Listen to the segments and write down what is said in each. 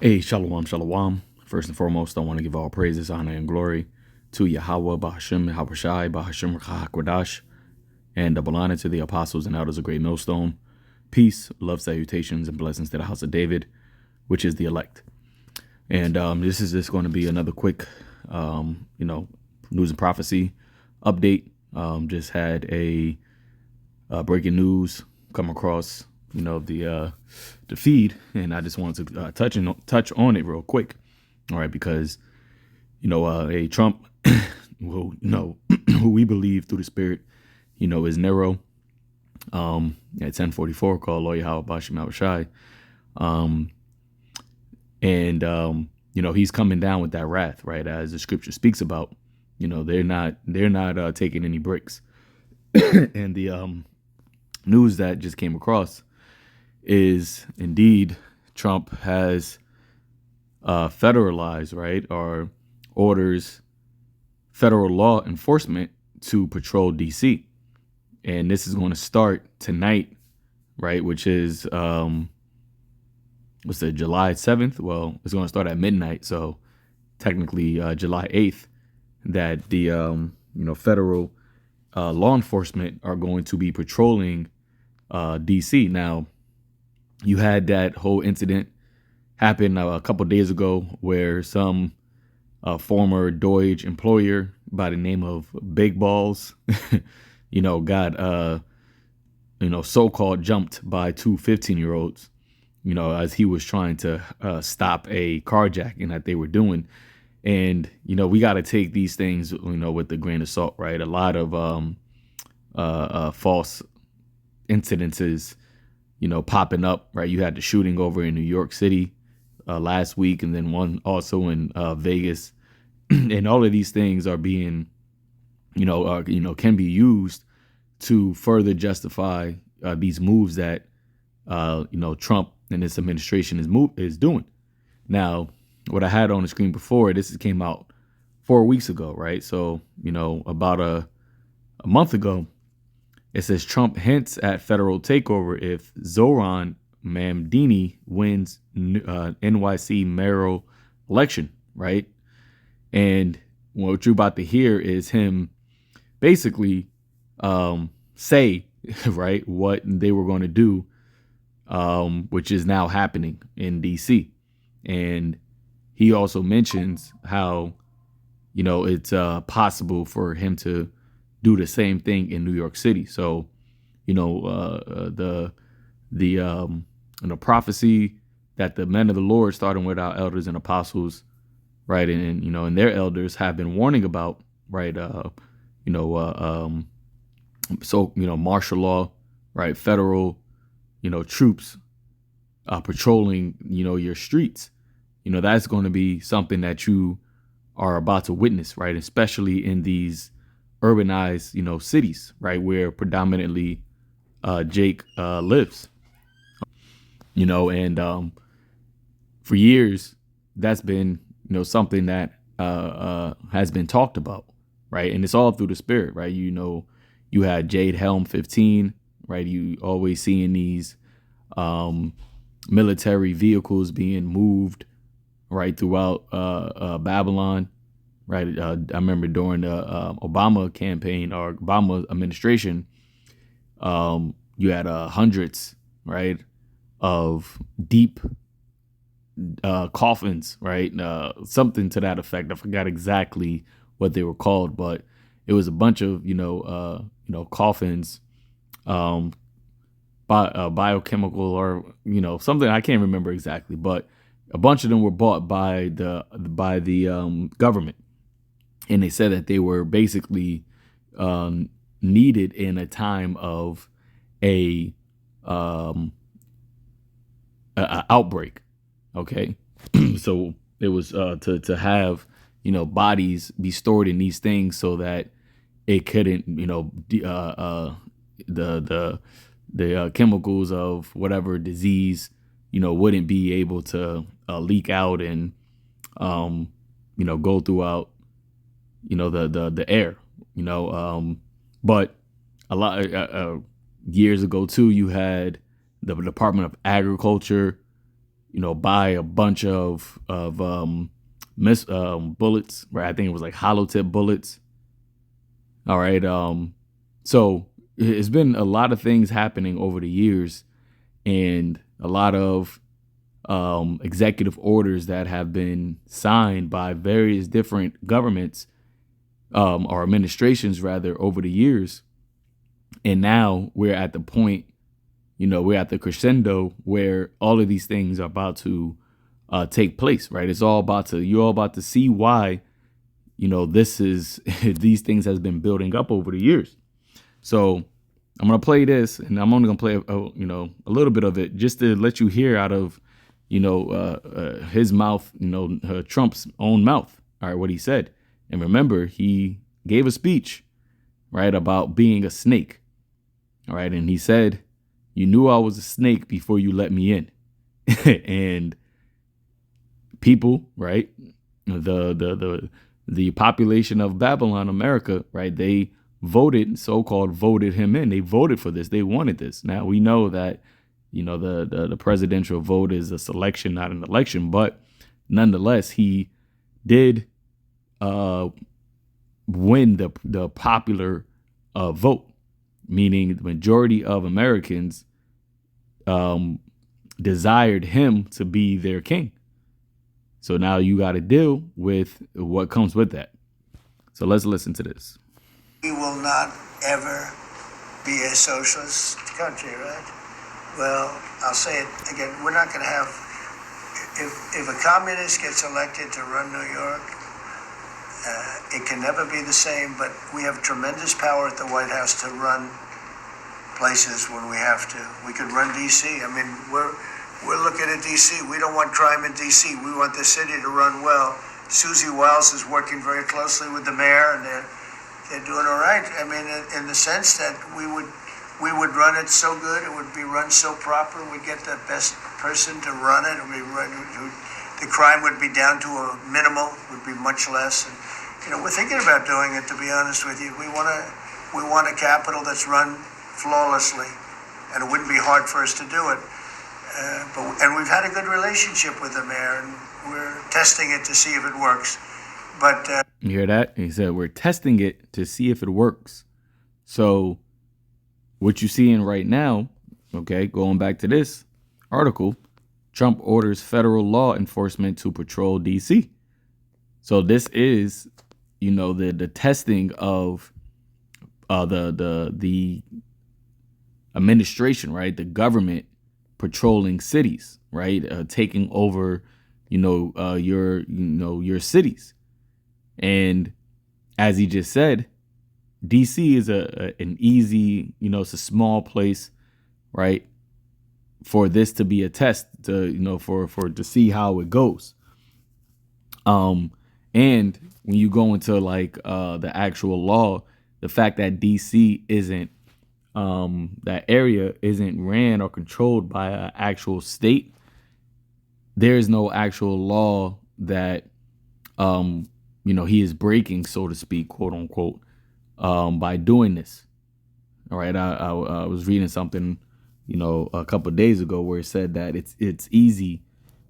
Hey, shalom, shalom. First and foremost, I want to give all praises, honor, and glory to Yahweh, Bahashim, Yahushai, Bahashim, Kwadash, and double honor to the apostles and elders of Great Millstone. Peace, love, salutations, and blessings to the house of David, which is the elect. And this is just going to be another quick, news and prophecy update. Just had a breaking news come across, the feed, and I just wanted to touch on it real quick. All right, because a Trump, who who we believe through the Spirit, is Nero. At 10:44, called Lawyer Howard Bashim Shai. He's coming down with that wrath, right? As the scripture speaks about, they're not taking any breaks. And the news that just came across is indeed Trump has federalized, right, or orders federal law enforcement to patrol DC. And this is going to start tonight, right, which is July 7th. Well, it's going to start at midnight, so technically July 8th, that the federal law enforcement are going to be patrolling DC. Now, you had that whole incident happen a couple of days ago where some former Deutsche employer by the name of Big Balls, got, so-called jumped by two 15-year-olds, as he was trying to stop a carjacking that they were doing. And, we got to take these things, with a grain of salt, right? A lot of false incidences, popping up, right? You had the shooting over in New York City last week, and then one also in Vegas. And all of these things are being, can be used to further justify these moves that, Trump and this administration is doing. Now, what I had on the screen before, this came out 4 weeks ago, right? So, about a month ago, it says Trump hints at federal takeover if Zoran Mamdini wins NYC mayoral election, right? And what you're about to hear is him basically say, right, what they were going to do, which is now happening in DC. And he also mentions how, it's possible for him to do the same thing in New York City. So, the prophecy that the men of the Lord, starting with our elders and apostles, right, and their elders have been warning about, right, martial law, right, federal, troops patrolling, your streets. That's going to be something that you are about to witness, right, especially in these urbanized, cities, right, where predominantly Jake lives. And for years, that's been, something that has been talked about, right? And it's all through the Spirit, right? You had Jade Helm 15, right? You always seeing these military vehicles being moved, right, throughout Babylon, right? I remember during the Obama campaign or Obama administration, you had hundreds, right, of deep coffins, right? Something to that effect. I forgot exactly what they were called, but it was a bunch of coffins, biochemical or something I can't remember exactly, but a bunch of them were bought by the government, and they said that they were basically needed in a time of a outbreak. Okay, so it was to have bodies be stored in these things so that it couldn't the chemicals of whatever disease wouldn't be able to leak out and go throughout the air, but a lot years ago too, you had the Department of Agriculture, buy a bunch of bullets, right? I think it was like hollow tip bullets. All right. So it's been a lot of things happening over the years, and a lot of executive orders that have been signed by various different governments, or administrations rather, over the years. And now we're at the point, we're at the crescendo where all of these things are about to take place, right? You're all about to see why, this is, these things has been building up over the years. So I'm going to play this, and I'm only going to play, a little bit of it just to let you hear out of, his mouth, Trump's own mouth. All right, what he said. And remember, he gave a speech, right, about being a snake. All right. And he said, "You knew I was a snake before you let me in." And people, right, the population of Babylon, America, right, they so-called voted him in. They voted for this. They wanted this. Now we know that, the presidential vote is a selection, not an election, but nonetheless, he did win the popular vote, meaning the majority of Americans desired him to be their king. So now you got to deal with what comes with that. So let's listen to this. We will not ever be a socialist country, right? Well, I'll say it again. We're not going to have, if a communist gets elected to run New York, it can never be the same, but we have tremendous power at the White House to run places when we have to. We could run D.C. I mean, we're looking at D.C. We don't want crime in D.C. We want the city to run well. Susie Wiles is working very closely with the mayor, and they're doing all right. I mean, in the sense that we would run it so good, it would be run so proper, we'd get the best person to run it, the crime would be down to a minimal, would be much less. And, we're thinking about doing it, to be honest with you. We want a capital that's run flawlessly, and it wouldn't be hard for us to do it. And we've had a good relationship with the mayor, and we're testing it to see if it works. But you hear that? He said we're testing it to see if it works. So what you're seeing right now, okay, going back to this article, Trump orders federal law enforcement to patrol D.C. So this is, the testing of the administration, right? The government patrolling cities, right? Taking over, your cities. And as he just said, DC is an easy, it's a small place, right? For this to be a test to, to see how it goes. And when you go into the actual law, the fact that DC isn't, that area isn't ran or controlled by an actual state, there is no actual law that, he is breaking, so to speak, quote unquote, by doing this. All right. I was reading something, a couple of days ago where it said that it's easy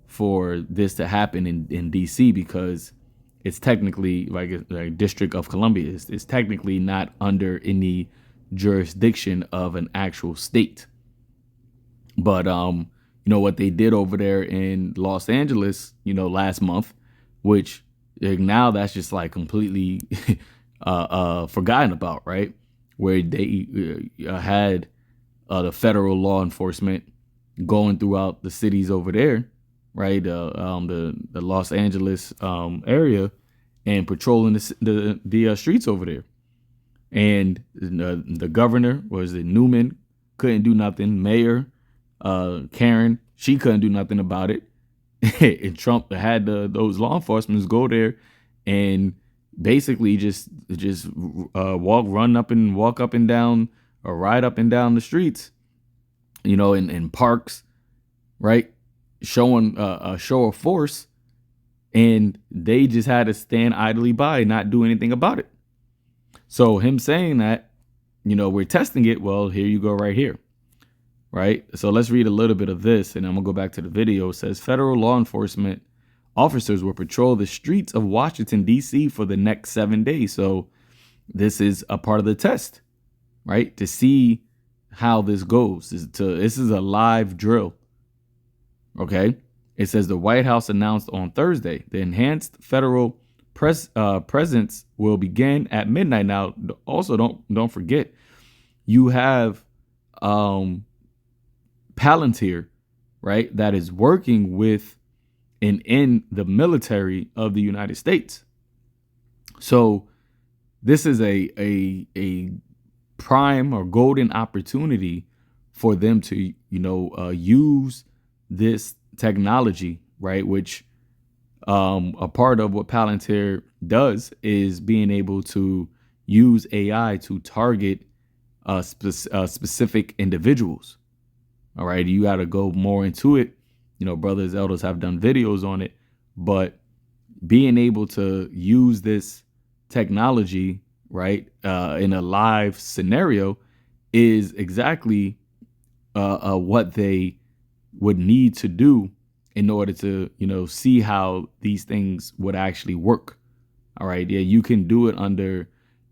for this to happen in DC because it's technically like District of Columbia. It's technically not under any jurisdiction of an actual state. But, what they did over there in Los Angeles, last month, which now that's just like completely forgotten about, right? Where they had the federal law enforcement going throughout the cities over there, right? The Los Angeles area, and patrolling the streets over there. And the governor, was it Newman, couldn't do nothing. Mayor Karen, she couldn't do nothing about it. And Trump had those law enforcement go there and basically just walk up and down or ride up and down the streets, in parks, right? Showing a show of force, and they just had to stand idly by, not do anything about it. So him saying that, we're testing it. Well, here you go right here. right? So let's read a little bit of this, and I'm gonna go back to the video. It says federal law enforcement officers will patrol the streets of Washington, D.C. for the next 7 days. So this is a part of the test, right? To see how this goes. This is a live drill. Okay. It says the White House announced on Thursday the enhanced federal presence will begin at midnight. Now, also don't forget, you have Palantir, right, that is working with and in the military of the United States. So this is a prime or golden opportunity for them to, use this technology, right? Which a part of what Palantir does is being able to use AI to target specific individuals. All right, you got to go more into it. Brothers, elders have done videos on it, but being able to use this technology, right, in a live scenario is exactly what they would need to do in order to, see how these things would actually work. All right. Yeah, you can do it under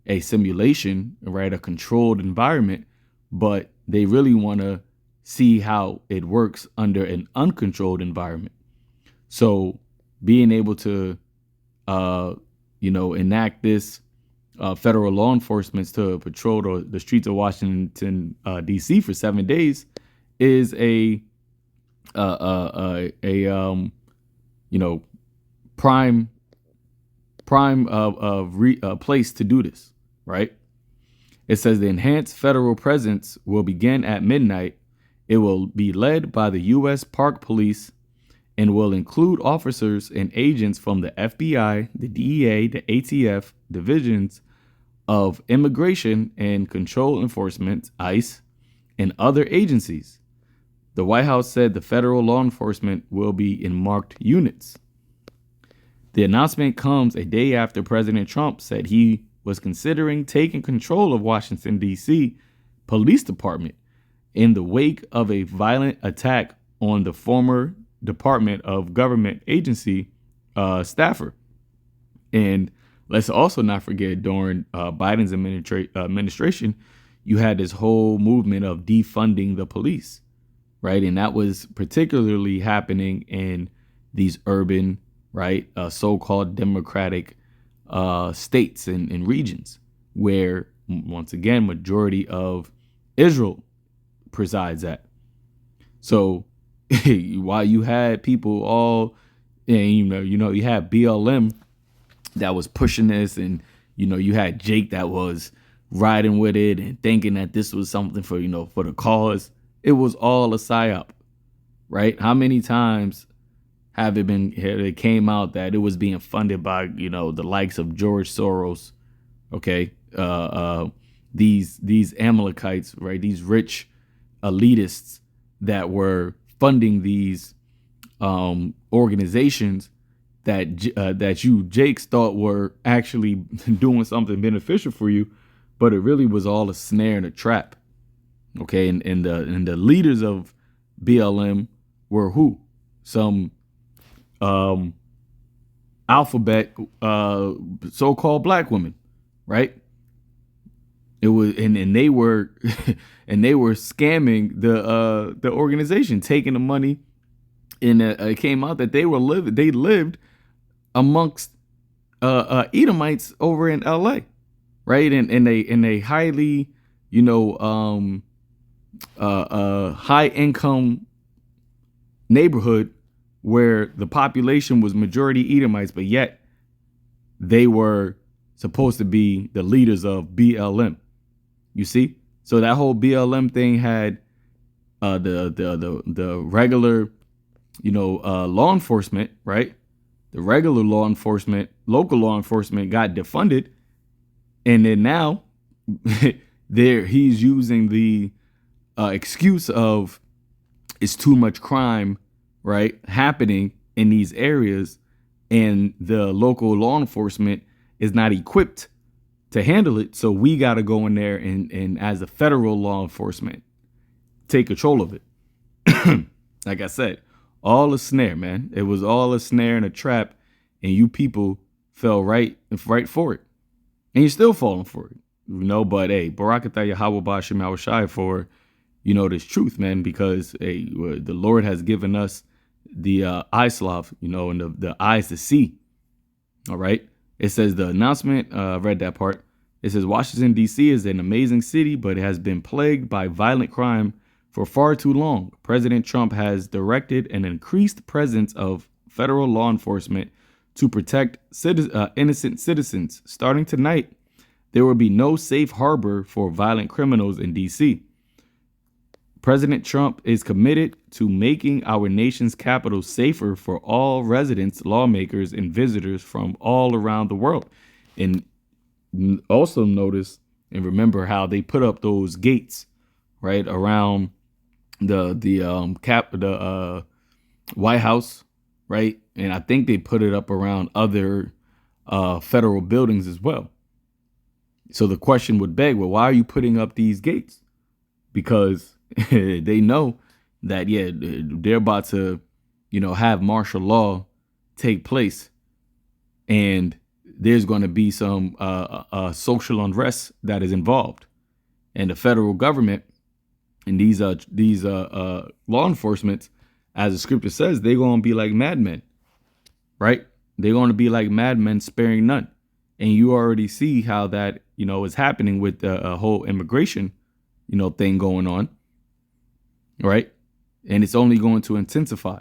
a simulation, right, a controlled environment, but they really want to see how it works under an uncontrolled environment. So being able to, enact this federal law enforcement to patrol the streets of Washington, D.C. for 7 days is a prime place to do this, right? It says the enhanced federal presence will begin at midnight. It will be led by the U.S. Park Police and will include officers and agents from the FBI, the DEA, the ATF, divisions of Immigration and Control Enforcement, ICE, and other agencies. The White House said the federal law enforcement will be in marked units. The announcement comes a day after President Trump said he was considering taking control of Washington, D.C. Police Department in the wake of a violent attack on the former Department of Government agency staffer. And let's also not forget, during Biden's administration, you had this whole movement of defunding the police, right? And that was particularly happening in these urban, right, so-called democratic states and regions where, once again, majority of Israel presides at. So while you had people all, and you had BLM that was pushing this, and you had Jake that was riding with it and thinking that this was something for for the cause. It was all a psyop, right? How many times have it came out that it was being funded by the likes of George Soros, okay? These Amalekites, right? These rich elitists that were funding these organizations that you, Jakes, thought were actually doing something beneficial for you, but it really was all a snare and a trap. Okay, and the leaders of BLM were who? Some alphabet so-called black women, right? It was, and they were and they were scamming the organization, taking the money, and it came out that they lived amongst Edomites over in LA, right? In a highly high income neighborhood where the population was majority Edomites, but yet they were supposed to be the leaders of BLM. You see? So that whole BLM thing had the regular, law enforcement, right? The regular law enforcement, local law enforcement got defunded. And then now he's using the excuse of it's too much crime, right, happening in these areas, and the local law enforcement is not equipped to handle it. So we got to go in there and as a federal law enforcement take control of it. Like I said, all a snare, man. It was all a snare and a trap, and you people fell right for it, and you're still falling for it. But hey, Barakatah Yahweh Bashim Awashai for this truth, man, because hey, the Lord has given us the Islav, and the eyes to see. All right. It says the announcement, read that part. It says Washington, D.C. is an amazing city, but it has been plagued by violent crime for far too long. President Trump has directed an increased presence of federal law enforcement to protect innocent citizens. Starting tonight, there will be no safe harbor for violent criminals in D.C. President Trump is committed to making our nation's capital safer for all residents, lawmakers, and visitors from all around the world. And also notice and remember how they put up those gates, right, around the White House, right? And I think they put it up around other federal buildings as well. So the question would beg, well, why are you putting up these gates? Because they know that, yeah, they're about to, have martial law take place, and there's going to be some social unrest that is involved, and the federal government and these law enforcement, as the scripture says, they're going to be like madmen, right? They're going to be like madmen, sparing none, and you already see how that is happening with the whole immigration thing going on. Right. And it's only going to intensify.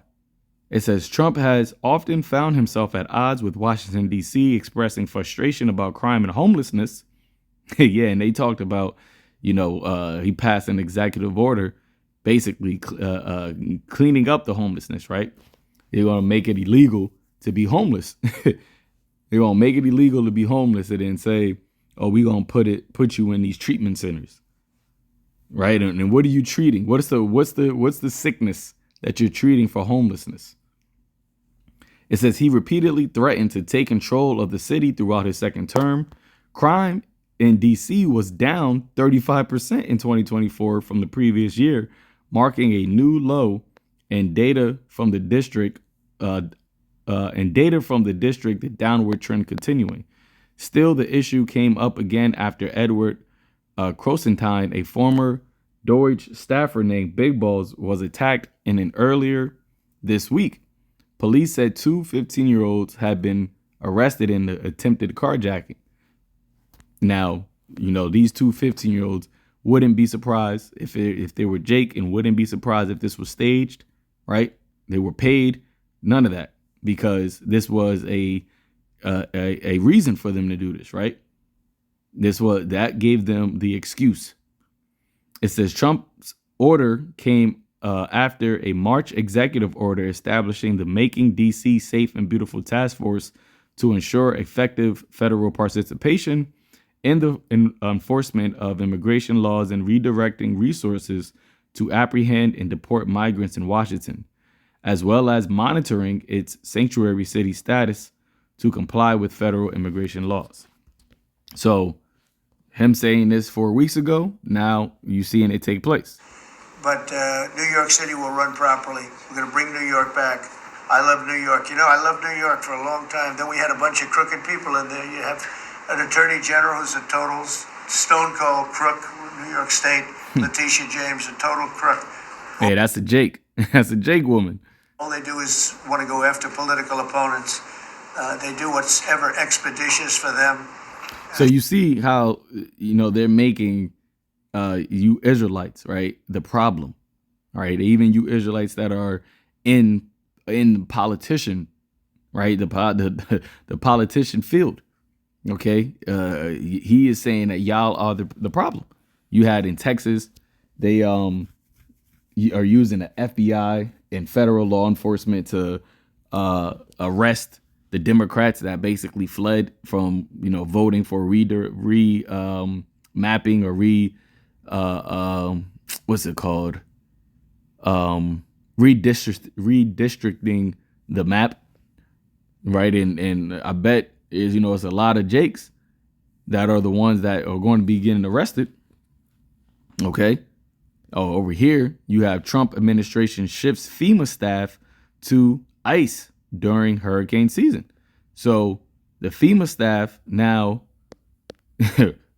It says Trump has often found himself at odds with Washington, D.C., expressing frustration about crime and homelessness. Yeah. And they talked about, he passed an executive order basically cleaning up the homelessness. Right. They're going to make it illegal to be homeless. They're going to make it illegal to be homeless and then say, oh, we're going to put you in these treatment centers. Right. And what are you treating? What's the sickness that you're treating for homelessness? It says he repeatedly threatened to take control of the city throughout his second term. Crime in D.C. was down 35% in 2024 from the previous year, marking a new low, and data from the district, the downward trend continuing. Still, the issue came up again after Edward Crosentine, a former Deutsche staffer named Big Balls, was attacked in an earlier this week. Police said two 15-year-olds had been arrested in the attempted carjacking. Now, these two 15-year-olds wouldn't be surprised if they were Jake, and wouldn't be surprised if this was staged, right? They were paid, none of that, because this was a reason for them to do this, right? That gave them the excuse. It says Trump's order came after a March executive order establishing the Making D.C. Safe and Beautiful Task Force to ensure effective federal participation in the enforcement of immigration laws and redirecting resources to apprehend and deport migrants in Washington, as well as monitoring its sanctuary city status to comply with federal immigration laws. So him saying this 4 weeks ago, now you seeing it take place. But New York City will run properly. We're going to bring New York back. I love New York. I love New York for a long time. Then we had a bunch of crooked people in there. You have an attorney general who's a total stone cold crook. New York State, Letitia James, a total crook. Hey, that's a Jake. That's a Jake woman. All they do is want to go after political opponents. They do what's ever expeditious for them. So you see how, they're making you Israelites, right, the problem, right? Even you Israelites that are in politician, right, the politician field, okay? He is saying that y'all are the problem. You had in Texas, they are using the FBI and federal law enforcement to arrest the Democrats that basically fled from, voting for mapping or what's it called? Redistricting the map, right? And I bet it's a lot of Jakes that are the ones that are going to be getting arrested. Okay. Oh, over here, you have Trump administration shifts FEMA staff to ICE during hurricane season. So the FEMA staff now,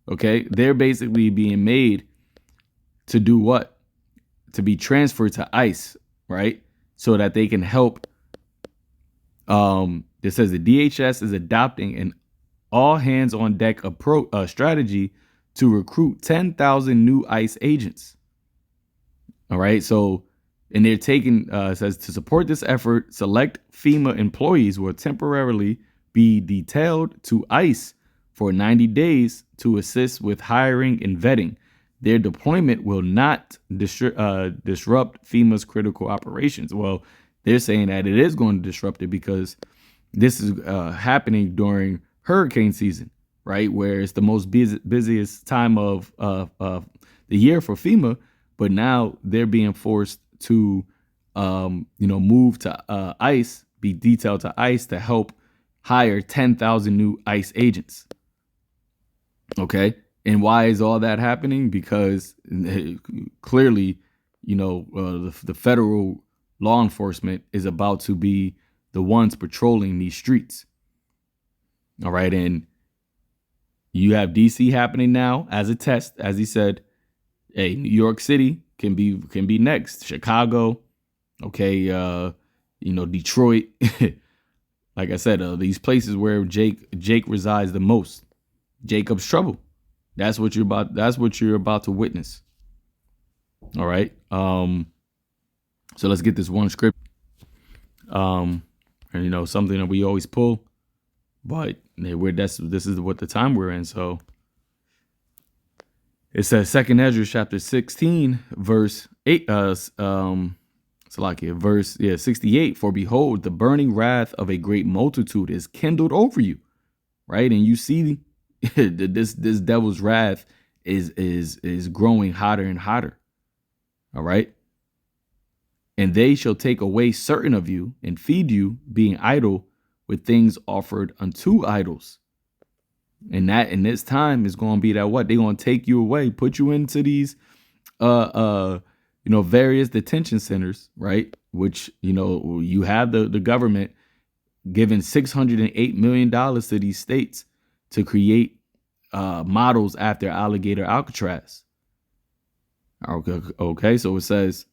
okay, they're basically being made to do what? To be transferred to ICE, right? So that they can help. It says the DHS is adopting an all hands on deck approach strategy to recruit 10,000 new ICE agents. All right. So, and they're taking, says to support this effort, select FEMA employees will temporarily be detailed to ICE for 90 days to assist with hiring and vetting. Their deployment will not disrupt FEMA's critical operations. Well, they're saying that it is going to disrupt it because this is happening during hurricane season, right? Where it's the most busiest time of the year for FEMA. But now they're being forced to, move to ICE, be detailed to ICE to help hire 10,000 new ICE agents. Okay. And why is all that happening? Because clearly, the federal law enforcement is about to be the ones patrolling these streets. All right. And you have DC happening now as a test, as he said. Hey, New York City can be next. Chicago, okay, Detroit. Like I said, these places where Jake resides the most. Jacob's trouble. That's what you're about to witness. All right. So let's get this one script. And something that we always pull, but this is what the time we're in. So it says 2 Ezra chapter 16, verse 8, verse 68. For behold, the burning wrath of a great multitude is kindled over you. Right. And you see this devil's wrath is growing hotter and hotter. All right. And they shall take away certain of you and feed you, being idle with things offered unto idols. And that in this time is going to be that what? They're going to take you away, put you into these various detention centers, right? Which, you have the government giving $608 million to these states to create models after Alligator Alcatraz. Okay, so it says,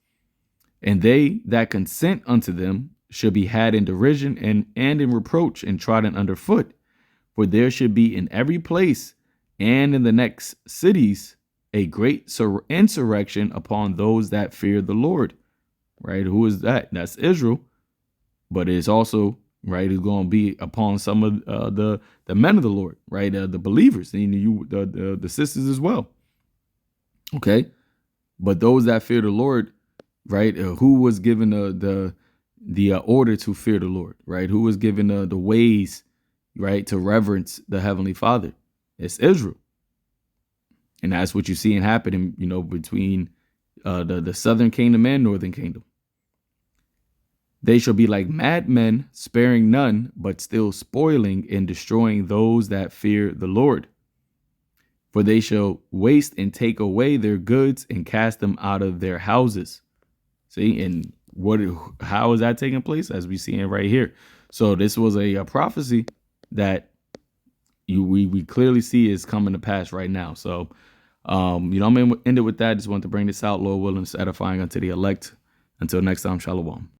and they that consent unto them should be had in derision and in reproach and trodden underfoot. For there should be in every place and in the next cities a great insurrection upon those that fear the Lord. Right? Who is that? That's Israel. But it's also, right, it's going to be upon some of the men of the Lord, right? The believers, and the sisters as well. Okay. But those that fear the Lord, right? Who was given the order to fear the Lord, right? Who was given the ways, right, to reverence the Heavenly Father? It's Israel. And that's what you're seeing happening, between the southern kingdom and northern kingdom. They shall be like madmen, sparing none, but still spoiling and destroying those that fear the Lord. For they shall waste and take away their goods and cast them out of their houses. See, and how is that taking place? As we see it right here. So this was a prophecy that we clearly see is coming to pass right now. So, I'm going to end it with that. Just wanted to bring this out, Lord willing, it's edifying unto the elect. Until next time, shalom.